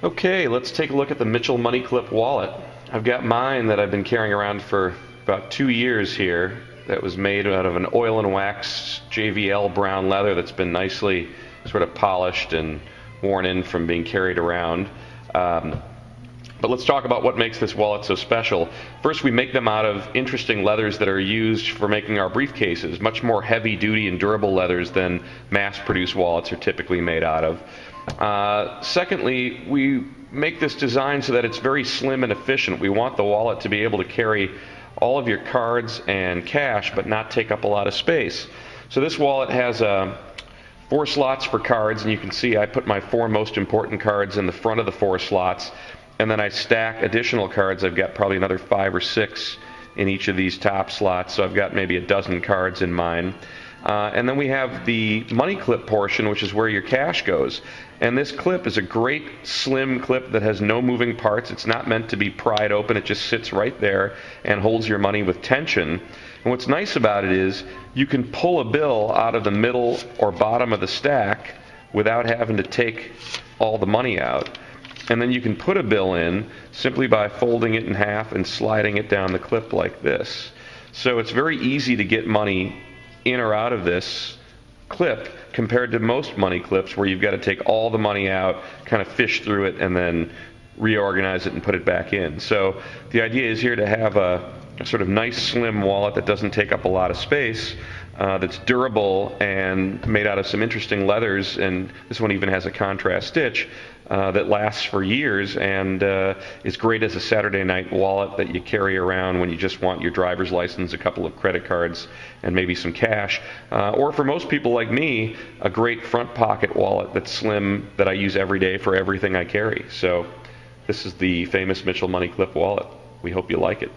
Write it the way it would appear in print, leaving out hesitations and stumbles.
Okay, let's take a look at the Mitchell Money Clip wallet. I've got mine that I've been carrying around for about 2 years here that was made out of an oil and wax JVL brown leather that's been nicely sort of polished and worn in from being carried around. But let's talk about what makes this wallet so special. First, we make them out of interesting leathers that are used for making our briefcases, much more heavy duty and durable leathers than mass-produced wallets are typically made out of. Secondly, we make this design so that it's very slim and efficient. We want the wallet to be able to carry all of your cards and cash but not take up a lot of space. So this wallet has 4 slots for cards, and you can see I put my 4 most important cards in the front of the 4 slots, and then I stack additional cards. I've got probably another 5 or 6 in each of these top slots, so I've got maybe a dozen cards in mine. And then we have the money clip portion, which is where your cash goes. And this clip is a great slim clip that has no moving parts. It's not meant to be pried open. It just sits right there and holds your money with tension. And what's nice about it is you can pull a bill out of the middle or bottom of the stack without having to take all the money out. And then you can put a bill in simply by folding it in half and sliding it down the clip like this. So it's very easy to get money in or out of this clip compared to most money clips where you've got to take all the money out, kind of fish through it, and then reorganize it and put it back in. So the idea is here to have a sort of nice slim wallet that doesn't take up a lot of space, that's durable and made out of some interesting leathers, and this one even has a contrast stitch that lasts for years and is great as a Saturday night wallet that you carry around when you just want your driver's license, a couple of credit cards, and maybe some cash. Or for most people like me, a great front pocket wallet that's slim that I use every day for everything I carry. So this is the famous Mitchell Money Clip wallet. We hope you like it.